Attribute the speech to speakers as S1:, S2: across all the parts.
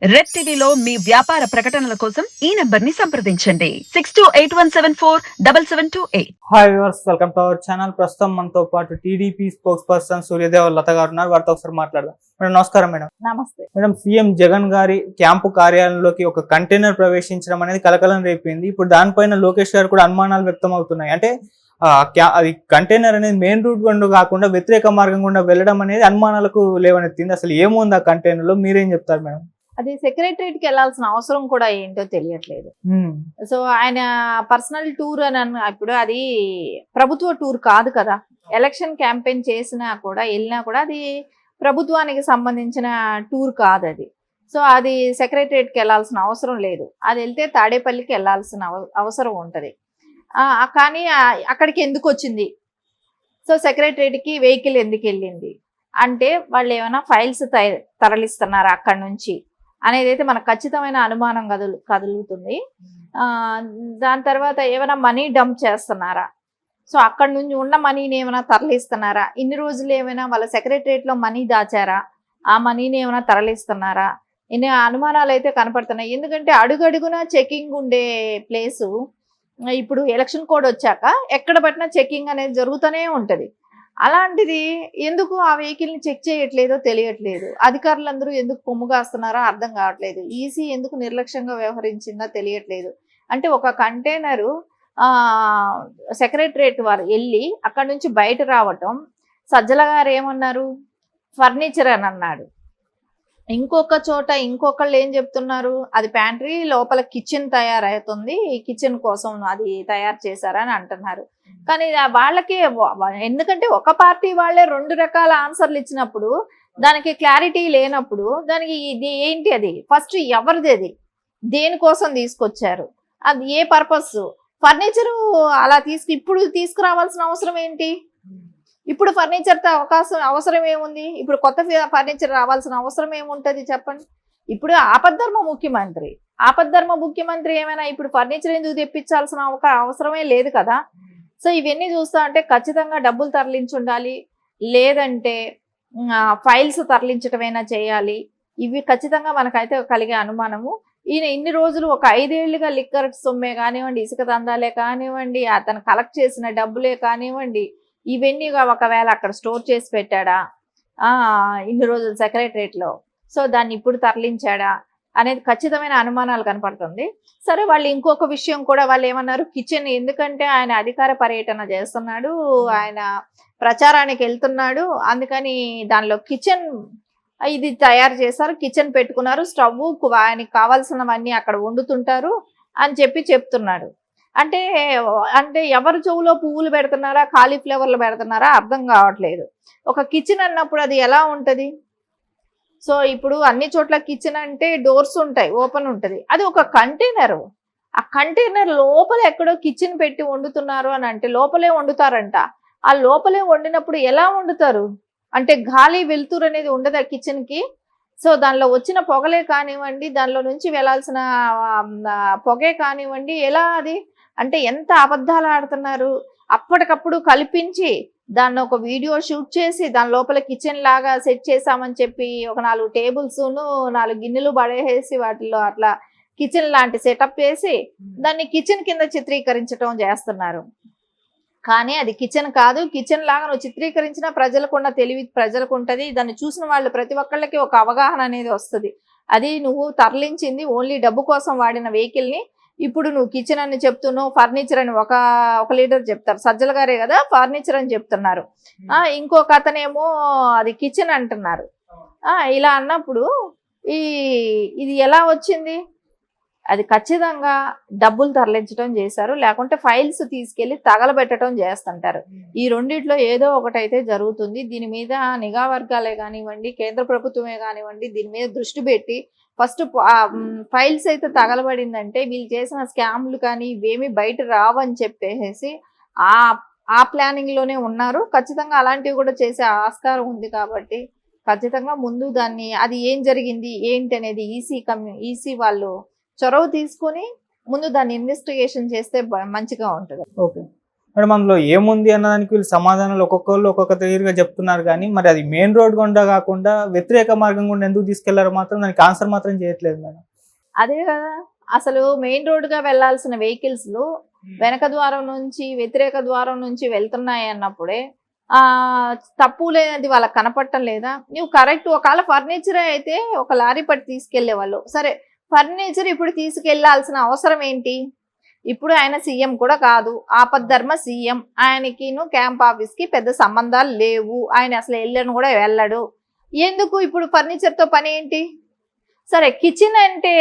S1: Red టీవీలో మీ వ్యాపార ప్రకటనల కోసం ఈ నంబర్ ని సంప్రదించండి 6281747728.
S2: Hi viewers, welcome to our channel. ప్రస్తుతం మనతో పాటు టీడీపీ స్పోక్స్ పర్సన్ సూర్యదేవ లత గారు ఉన్నారు. వారితో ఒకసారి మాట్లాడదాం. మేడం నమస్కారం. మేడం
S3: నమస్తే.
S2: మేడం, సీఎం జగన్ గారి క్యాంపు కార్యాలయంలోకి ఒక కంటైనర్ ప్రవేశించడం అనేది కలకలం రేపింది. ఇప్పుడు దానిపైన లోకేష్ గారు కూడా అనుమానాలు వ్యక్తం అవుతున్నాయి. అంటే అది కంటైనర్ అనేది మెయిన్ రూట్ గుండా కాకుండా వ్యతిరేక మార్గం గుండా వెళ్ళడం అనేది అనుమానాలకు లేవనెత్తింది. అసలు ఏముంది ఆ కంటైనర్ లో, మీరేం చెప్తారు మేడం?
S3: అది సెక్రటరేట్ కి వెళ్లాల్సిన అవసరం కూడా ఏంటో తెలియట్లేదు. సో ఆయన పర్సనల్ టూర్ అని ఇప్పుడు అది ప్రభుత్వ టూర్ కాదు కదా. ఎలక్షన్ క్యాంపెయిన్ చేసినా కూడా వెళ్ళినా కూడా అది ప్రభుత్వానికి సంబంధించిన టూర్ కాదు అది. సో అది సెక్రటరేట్ కి వెళ్లాల్సిన అవసరం లేదు. అది వెళ్తే తాడేపల్లికి వెళ్లాల్సిన అవసరం ఉంటది. కానీ అక్కడికి ఎందుకు వచ్చింది? సో సెక్రటరేట్ కి వెహికల్ ఎందుకు వెళ్ళింది అంటే వాళ్ళు ఏమైనా ఫైల్స్ తరలిస్తున్నారా అక్కడి నుంచి అనేది అయితే మనకు ఖచ్చితమైన అనుమానం కదులుతుంది. దాని తర్వాత ఏమైనా మనీ డంప్ చేస్తున్నారా? సో అక్కడి నుంచి ఉన్న మనీని ఏమైనా తరలిస్తున్నారా? ఇన్ని రోజులు ఏమైనా వాళ్ళ సెక్రటరేట్లో మనీ దాచారా? ఆ మనీని ఏమైనా తరలిస్తున్నారా? ఇన్ని అనుమానాలు అయితే కనపడుతున్నాయి. ఎందుకంటే అడుగడుగున చెకింగ్ ఉండే ప్లేసు ఇప్పుడు ఎలక్షన్ కోడ్ వచ్చాక ఎక్కడ పట్టినా చెకింగ్ అనేది జరుగుతూనే ఉంటుంది. అలాంటిది ఎందుకు ఆ వెహికల్ని చెక్ చేయట్లేదో తెలియట్లేదు. అధికారులందరూ ఎందుకు కొమ్ముగాస్తున్నారో అర్థం కావట్లేదు. ఈసీ ఎందుకు నిర్లక్ష్యంగా వ్యవహరించిందో తెలియట్లేదు. అంటే ఒక కంటైనరు సెక్రటరేట్ వారు వెళ్ళి అక్కడ నుంచి బయట రావటం, సజ్జల గారు ఏమన్నారు, ఫర్నిచర్ అని అన్నాడు. ఇంకొక చోట ఇంకొకళ్ళు ఏం చెప్తున్నారు, అది ప్యాంట్రీ లోపల కిచెన్ తయారవుతుంది, కిచెన్ కోసం అది తయారు చేశారని అంటున్నారు. కానీ వాళ్ళకి ఎందుకంటే ఒక పార్టీ వాళ్ళే రెండు రకాల ఆన్సర్లు ఇచ్చినప్పుడు దానికి క్లారిటీ లేనప్పుడు దానికి ఇది ఏంటి, అది ఫస్ట్ ఎవరిది, అది దేనికోసం తీసుకొచ్చారు, అది ఏ పర్పస్, ఫర్నిచరు అలా ఇప్పుడు తీసుకురావాల్సిన అవసరం ఏంటి? ఇప్పుడు ఫర్నిచర్తో అవసరం ఏముంది? ఇప్పుడు కొత్త ఫర్నిచర్ రావాల్సిన అవసరం ఏముంటుంది చెప్పండి? ఇప్పుడు ఆపద్ధర్మ ముఖ్యమంత్రి ఏమైనా ఇప్పుడు ఫర్నిచర్ ఎందుకు తెప్పించాల్సిన అవసరమే లేదు కదా. సో ఇవన్నీ చూస్తా అంటే ఖచ్చితంగా డబ్బులు తరలించి ఉండాలి, లేదంటే ఫైల్స్ తరలించటమైనా చేయాలి. ఇవి ఖచ్చితంగా మనకైతే కలిగే అనుమానము. ఈయన ఇన్ని రోజులు ఒక 5 ఏళ్లుగా లిక్కర్ సొమ్మే కానివ్వండి, ఇసుక దందాలే కానివ్వండి, అతను కలెక్ట్ చేసిన డబ్బులే కానివ్వండి, ఇవన్నీ ఒకవేళ అక్కడ స్టోర్ చేసి పెట్టాడా ఇన్ని రోజులు సెక్రటరేట్లో, సో దాన్ని ఇప్పుడు తరలించాడా అనేది ఖచ్చితమైన అనుమానాలు కనపడుతుంది. సరే, వాళ్ళు ఇంకొక విషయం కూడా వాళ్ళు ఏమన్నారు, కిచెన్, ఎందుకంటే ఆయన అధికార పర్యటన చేస్తున్నాడు, ఆయన ప్రచారానికి వెళ్తున్నాడు, అందుకని దానిలో కిచెన్ ఇది తయారు చేశారు, కిచెన్ పెట్టుకున్నారు, స్టవ్, ఆయనకి కావాల్సినవన్నీ అక్కడ వండుతుంటారు అని చెప్తున్నాడు. అంటే ఎవరు చెవులో పువ్వులు పెడుతున్నారా, కాలీఫ్లవర్లు పెడుతున్నారా అర్థం కావట్లేదు. ఒక కిచెన్ అన్నప్పుడు అది ఎలా ఉంటుంది? సో ఇప్పుడు అన్ని చోట్ల కిచెన్ అంటే డోర్స్ ఉంటాయి, ఓపెన్ ఉంటుంది. అది ఒక కంటైనరు, ఆ కంటైనర్ లోపల ఎక్కడో కిచెన్ పెట్టి వండుతున్నారు అని అంటే లోపలే వండుతారంట. ఆ లోపలే వండినప్పుడు ఎలా వండుతారు అంటే గాలి వెలుతురు అనేది ఉండదు ఆ కిచెన్కి. సో దానిలో వచ్చిన పొగలే కానివ్వండి, దానిలో నుంచి వెళ్ళాల్సిన పొగే కానివ్వండి, ఎలా అది అంటే ఎంత అబద్ధాలు ఆడుతున్నారు. అప్పటికప్పుడు కల్పించి దాన్ని ఒక వీడియో షూట్ చేసి దాని లోపల కిచెన్ లాగా సెట్ చేసామని చెప్పి ఒక 4 టేబుల్స్ను 4 గిన్నెలు పడేసి వాటిలో అట్లా కిచెన్ లాంటి సెటప్ చేసి దాన్ని కిచెన్ కింద చిత్రీకరించడం చేస్తున్నారు. కానీ అది కిచెన్ కాదు. కిచెన్ లాగా నువ్వు చిత్రీకరించిన ప్రజలకున్న తెలివి ప్రజలకు ఉంటుంది. దాన్ని చూసిన వాళ్ళు ప్రతి ఒక్కళ్ళకి ఒక అవగాహన అనేది వస్తుంది. అది నువ్వు తరలించింది ఓన్లీ డబ్బు కోసం వాడిన వెహికల్ని ఇప్పుడు నువ్వు కిచెన్ అని చెప్తున్నావు, ఫర్నిచర్ అని ఒక లీడర్ చెప్తారు, సజ్జల గారే కదా ఫర్నిచర్ అని చెప్తున్నారు. ఇంకొక అతనేమో అది కిచెన్ అంటున్నారు. ఇలా అన్నప్పుడు ఇది ఎలా వచ్చింది? అది ఖచ్చితంగా డబ్బులు తరలించడం చేశారు, లేకుంటే ఫైల్స్ తీసుకెళ్లి తగలబెట్టడం చేస్తుంటారు. ఈ రెండిట్లో ఏదో ఒకటైతే జరుగుతుంది. దీని మీద నిఘా వర్గాలే కానివ్వండి, కేంద్ర ప్రభుత్వమే కానివ్వండి, దీని మీద దృష్టి పెట్టి ఫస్ట్ ఫైల్స్ అయితే తగలబడిందంటే వీళ్ళు చేసిన స్కామ్లు కానీ ఇవేమి బయట రావని చెప్పేసి ఆ ప్లానింగ్ లోనే ఉన్నారు. ఖచ్చితంగా అలాంటివి కూడా చేసే ఆస్కారం ఉంది కాబట్టి ఖచ్చితంగా ముందు దాన్ని అది ఏం జరిగింది ఏంటి అనేది ఈసీ వాళ్ళు చొరవ తీసుకొని ముందు దాన్ని ఇన్వెస్టిగేషన్ చేస్తే మంచిగా ఉంటుంది.
S2: ఓకే. మేడం అందులో ఏముంది అన్నదానికి వీళ్ళు సమాధానాలు ఒక్కొక్కళ్ళు ఒక్కొక్క తీరుగా చెప్తున్నారు కానీ మరి అది మెయిన్ రోడ్ గుండా కాకుండా వ్యతిరేక మార్గం గుండా ఎందుకు తీసుకెళ్లారో మాత్రం దానికి ఆన్సర్ మాత్రం చేయట్లేదు మేడం.
S3: అదే కదా, అసలు మెయిన్ రోడ్డుగా వెళ్లాల్సిన వెహికల్స్ వెనక ద్వారం నుంచి వ్యతిరేక ద్వారం నుంచి వెళ్తున్నాయి అన్నప్పుడే తప్పు లేనిది వాళ్ళకి కనపడటం లేదా? నువ్వు కరెక్ట్, ఒకవేళ ఫర్నిచర్ అయితే ఒక లారీ పట్టి తీసుకెళ్లే వాళ్ళు, సరే ఫర్నిచర్ ఇప్పుడు తీసుకెళ్లాల్సిన అవసరం ఏంటి? ఇప్పుడు ఆయన సీఎం కూడా కాదు, ఆపద్ధర్మ సీఎం, ఆయనకి క్యాంప్ ఆఫీస్ కి పెద్ద సంబంధాలు లేవు, ఆయన అసలు వెళ్ళను కూడా వెళ్ళడు, ఎందుకు ఇప్పుడు ఫర్నిచర్ తో పని ఏంటి? సరే కిచెన్ అంటే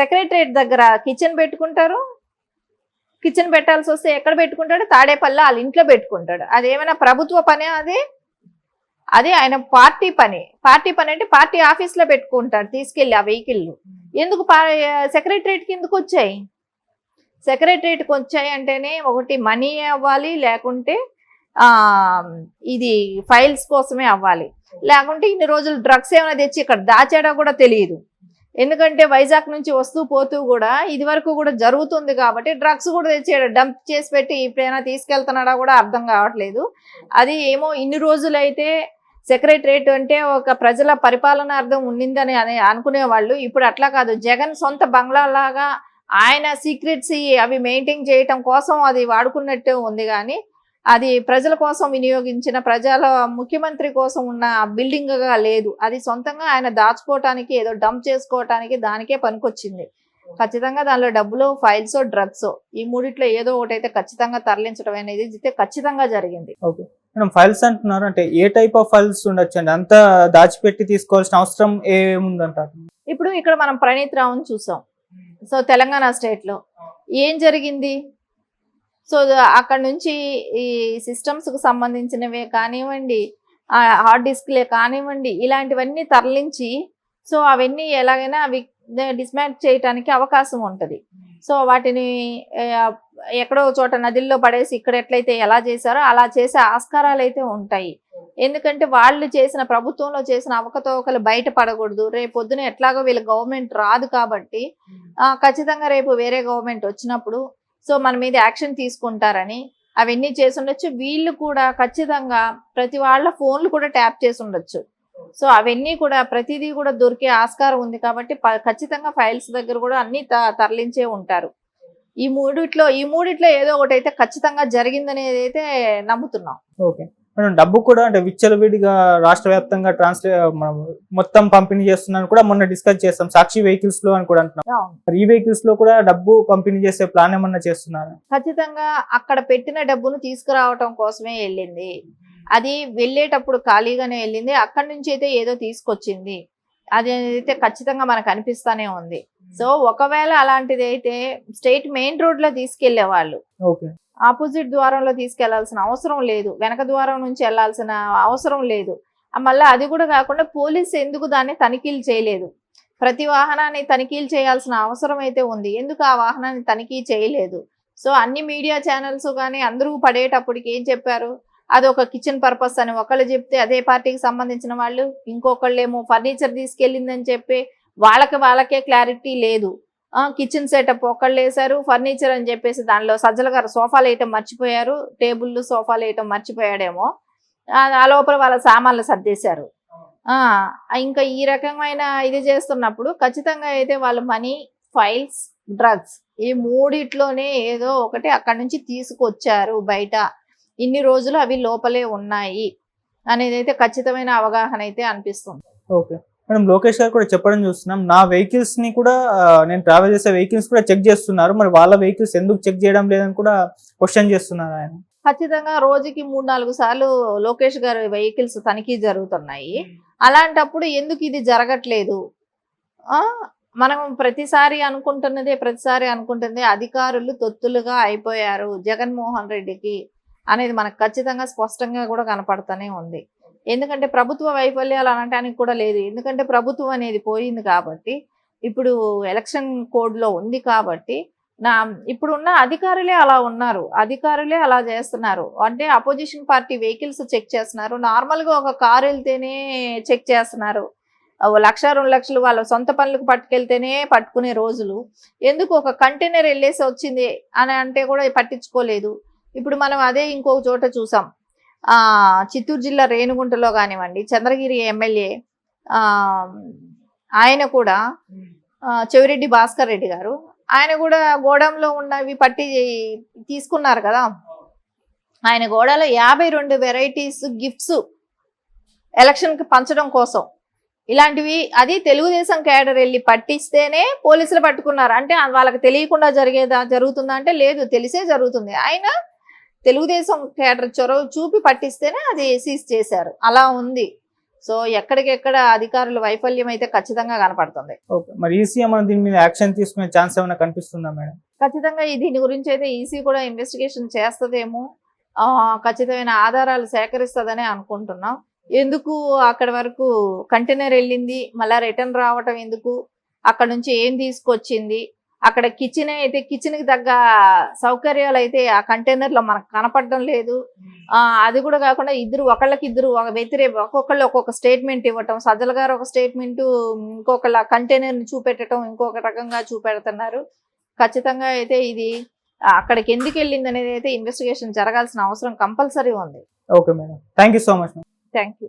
S3: సెక్రటరియట్ దగ్గర కిచెన్ పెట్టుకుంటారు, కిచెన్ పెట్టాల్సి వస్తే ఎక్కడ పెట్టుకుంటాడు? తాడేపల్లి వాళ్ళ ఇంట్లో పెట్టుకుంటాడు. అదేమైనా ప్రభుత్వ పనే? అదే ఆయన పార్టీ పని అంటే పార్టీ ఆఫీస్ లో పెట్టుకుంటాడు తీసుకెళ్లి ఆ వెహికల్. ఎందుకు సెక్రటరియట్కి ఎందుకు వచ్చాయి? సెక్రటరియట్కి వచ్చాయి అంటేనే ఒకటి మనీ అవ్వాలి, లేకుంటే ఇది ఫైల్స్ కోసమే అవ్వాలి, లేకుంటే ఇన్ని రోజులు డ్రగ్స్ ఏమైనా తెచ్చి ఇక్కడ దాచాడా కూడా తెలియదు. ఎందుకంటే వైజాగ్ నుంచి వస్తూ పోతూ కూడా ఇది వరకు కూడా జరుగుతుంది కాబట్టి డ్రగ్స్ కూడా తెచ్చాడు, డంప్ చేసి పెట్టి ఇప్పుడైనా తీసుకెళ్తున్నాడా కూడా అర్థం కావట్లేదు. అది ఏమో ఇన్ని రోజులైతే సెక్రటరియట్ అంటే ఒక ప్రజల పరిపాలనార్థం ఉండిందని అనుకునే వాళ్ళు ఇప్పుడు అట్లా కాదు, జగన్ సొంత బంగ్లా లాగా ఆయన సీక్రెట్స్ అవి మెయింటైన్ చేయటం కోసం అది వాడుకున్నట్టు ఉంది. కానీ అది ప్రజల కోసం వినియోగించిన ప్రజల ముఖ్యమంత్రి కోసం ఉన్న బిల్డింగ్ గా లేదు, అది సొంతంగా ఆయన దాచుకోవటానికి ఏదో డంప్ చేసుకోవటానికి దానికే పనికొచ్చింది. ఖచ్చితంగా దానిలో డబ్బులు, ఫైల్స్, డ్రగ్స్ ఈ మూడిట్లో ఏదో ఒకటి అయితే ఖచ్చితంగా తరలించడం అనేది అయితే ఖచ్చితంగా జరిగింది.
S2: ఓకే మేడం, ఫైల్స్ అంటున్నారు అంటే ఏ టైప్ ఆఫ్ ఫైల్స్ ఉండొచ్చు అండి? అంతా దాచిపెట్టి తీసుకోవాల్సిన అవసరం ఏముందంటారు?
S3: ఇప్పుడు ఇక్కడ మనం ప్రణీత్ రావుని చూసాం. సో తెలంగాణ స్టేట్ లో ఏం జరిగింది? సో అక్కడ నుంచి ఈ సిస్టమ్స్ కు సంబంధించినవే కానివ్వండి, హార్డ్ డిస్క్లే కానివ్వండి, ఇలాంటివన్నీ తరలించి సో అవన్నీ ఎలాగైనా అవి డిస్మాంట్ చేయడానికి అవకాశం ఉంటుంది. సో వాటిని ఎక్కడో చోట నదిల్లో పడేసి ఇక్కడ ఎట్లయితే ఎలా చేశారో అలా చేసే ఆస్కారాలు అయితే ఉంటాయి. ఎందుకంటే వాళ్ళు చేసిన ప్రభుత్వంలో చేసిన అవకతవకలు బయట పడకూడదు. రేపు పొద్దున ఎట్లాగో వీళ్ళ గవర్నమెంట్ రాదు కాబట్టి ఖచ్చితంగా రేపు వేరే గవర్నమెంట్ వచ్చినప్పుడు సో మన మీద యాక్షన్ తీసుకుంటారని అవన్నీ చేసి ఉండొచ్చు. వీళ్ళు కూడా ఖచ్చితంగా ప్రతి వాళ్ళ ఫోన్లు కూడా ట్యాప్ చేసి ఉండొచ్చు. సో అవన్నీ కూడా ప్రతిదీ కూడా దొరికే ఆస్కారం ఉంది కాబట్టి ఖచ్చితంగా ఫైల్స్ దగ్గర కూడా అన్ని తరలించే ఉంటారు. ఈ మూడిట్లో ఏదో ఒకటి అయితే ఖచ్చితంగా జరిగిందనేది అయితే నమ్ముతున్నాం.
S2: ఓకే మేడం, డబ్బు కూడా అంటే విచ్చలవిడిగా రాష్ట్ర వ్యాప్తంగా మొత్తం పంపిణీ చేస్తున్నాను కూడా మొన్న డిస్కస్ చేస్తాం సాక్షి వెహికల్స్ లో అని కూడా అంటున్నాం. ఈ వెహికల్స్ లో కూడా డబ్బు పంపిణీ చేసే ప్లాన్ ఏమన్నా చేస్తున్నారు?
S3: ఖచ్చితంగా అక్కడ పెట్టిన డబ్బును తీసుకురావటం కోసమే వెళ్ళింది. అది వెళ్ళేటప్పుడు ఖాళీగానే వెళ్ళింది, అక్కడి నుంచి అయితే ఏదో తీసుకొచ్చింది. అది అయితే ఖచ్చితంగా మనకు అనిపిస్తానే ఉంది. సో ఒకవేళ అలాంటిది అయితే స్టేట్ మెయిన్ రోడ్ లో తీసుకెళ్లే వాళ్ళు ఆపోజిట్ ద్వారంలో తీసుకెళ్లాల్సిన అవసరం లేదు, వెనక ద్వారం నుంచి వెళ్లాల్సిన అవసరం లేదు. మళ్ళీ అది కూడా కాకుండా పోలీసు ఎందుకు దాన్ని తనిఖీలు చేయలేదు? ప్రతి వాహనాన్ని తనిఖీలు చేయాల్సిన అవసరం అయితే ఉంది, ఎందుకు ఆ వాహనాన్ని తనిఖీ చేయలేదు? సో అన్ని మీడియా ఛానల్స్ కానీ అందరూ పడేటప్పటికి ఏం చెప్పారు? అది ఒక కిచెన్ పర్పస్ అని ఒకళ్ళు చెప్తే అదే పార్టీకి సంబంధించిన వాళ్ళు, ఇంకొకళ్ళేమో ఫర్నిచర్ తీసుకెళ్ళిందని చెప్పి వాళ్ళకే క్లారిటీ లేదు. కిచెన్ సెటప్ ఒకళ్ళు వేసారు, ఫర్నిచర్ అని చెప్పేసి దానిలో సజ్జల గారు సోఫాలు వేయటం మర్చిపోయారు, టేబుల్ సోఫాలు వేయటం మర్చిపోయాడేమో, ఆ లోపల వాళ్ళ సామాన్లు సర్దేశారు. ఇంకా ఈ రకమైన ఇది చేస్తున్నప్పుడు ఖచ్చితంగా అయితే వాళ్ళు మనీ, ఫైల్స్, డ్రగ్స్ ఈ మూడిట్లోనే ఏదో ఒకటి అక్కడి నుంచి తీసుకొచ్చారు బయట. ఇన్ని రోజులు అవి లోపలే ఉన్నాయి అనేది అయితే ఖచ్చితమైన అవగాహన అయితే అనిపిస్తుంది.
S2: ఓకే మేడం, లోకేష్ గారు కూడా చెప్పడం చూస్తున్నాం, నా వెహికల్స్ ని కూడా నేను ట్రావెల్ చేసే వెహికల్స్ కూడా చెక్ చేస్తున్నారు, మరి వాళ్ళ వెహికల్స్ ఎందుకు చెక్ చేయడం లేదని కూడా క్వశ్చన్ చేస్తున్నారు ఆయన.
S3: ఖచ్చితంగా రోజుకి 3-4 సార్లు లోకేష్ గారి వెహికల్స్ తనిఖీ జరుగుతున్నాయి. అలాంటప్పుడు ఎందుకు ఇది జరగట్లేదు? మనం ప్రతిసారి అనుకుంటుంది అధికారులు తొత్తులుగా అయిపోయారు జగన్మోహన్ రెడ్డికి అనేది మనకు ఖచ్చితంగా స్పష్టంగా కూడా కనపడుతూనే ఉంది. ఎందుకంటే ప్రభుత్వ వైఫల్యాలు అనటానికి కూడా లేదు, ఎందుకంటే ప్రభుత్వం అనేది పోయింది కాబట్టి, ఇప్పుడు ఎలక్షన్ కోడ్లో ఉంది కాబట్టి ఇప్పుడున్న అధికారులే అలా ఉన్నారు, అధికారులే అలా చేస్తున్నారు. అంటే అపోజిషన్ పార్టీ వెహికల్స్ చెక్ చేస్తున్నారు, నార్మల్గా ఒక కారు వెళ్తేనే చెక్ చేస్తున్నారు, 1,00,000-2 లక్షలు వాళ్ళ సొంత పనులకు పట్టుకెళ్తేనే పట్టుకునే రోజులు. ఎందుకు ఒక కంటైనర్ వెళ్ళేసి వచ్చింది అని అంటే కూడా పట్టించుకోలేదు. ఇప్పుడు మనం అదే ఇంకొక చోట చూసాం. చిత్తూరు జిల్లా రేణిగుంటలో కానివ్వండి, చంద్రగిరి ఎమ్మెల్యే ఆయన కూడా చెవిరెడ్డి భాస్కర్ రెడ్డి గారు, ఆయన కూడా గోడంలో ఉన్నవి పట్టి తీసుకున్నారు కదా. ఆయన గోడలో 52 వెరైటీస్ గిఫ్ట్స్ ఎలక్షన్కి పంచడం కోసం, ఇలాంటివి అది తెలుగుదేశం క్యాడర్ వెళ్ళి పట్టిస్తేనే పోలీసులు పట్టుకున్నారు. అంటే వాళ్ళకి తెలియకుండా జరుగుతుందా అంటే లేదు, తెలిసే జరుగుతుంది. ఆయన తెలుగుదేశం క్యాడర్ చొరవ చూపి పట్టిస్తేనే అది సీజ్ చేశారు. అలా ఉంది. సో ఎక్కడికెక్కడ అధికారుల వైఫల్యం అయితే ఖచ్చితంగా కనపడుతుంది.
S2: మరి ఈసీ ఏమైనా దీని మీద యాక్షన్ తీసుకునే ఛాన్స్ ఏమైనా కనిపిస్తుందా మేడం?
S3: ఖచ్చితంగా దీని గురించి అయితే ఈసీ కూడా ఇన్వెస్టిగేషన్ చేస్తుందేమో, ఖచ్చితమైన ఆధారాలు సేకరిస్తుందని అనుకుంటున్నాం. ఎందుకు అక్కడ వరకు కంటైనర్ వెళ్ళింది, మళ్ళీ రిటర్న్ రావటం ఎందుకు, అక్కడ నుంచి ఏం తీసుకొచ్చింది, అక్కడ కిచెన్ అయితే కిచెన్కి తగ్గ సౌకర్యాలు అయితే ఆ కంటైనర్లో మనకు కనపడడం లేదు. అది కూడా కాకుండా ఒకళ్ళకిద్దరు ఒక్కొక్కళ్ళు ఒక్కొక్క స్టేట్మెంట్ ఇవ్వటం, సజ్జల గారు ఒక స్టేట్మెంట్, ఇంకొకళ్ళ కంటైనర్ని చూపెట్టడం ఇంకొక రకంగా చూపెడుతున్నారు. ఖచ్చితంగా అయితే ఇది అక్కడికి ఎందుకు వెళ్ళింది అనేది అయితే ఇన్వెస్టిగేషన్ జరగాల్సిన అవసరం కంపల్సరీ ఉంది.
S2: Okay madam, thank you so much.
S3: Thank you.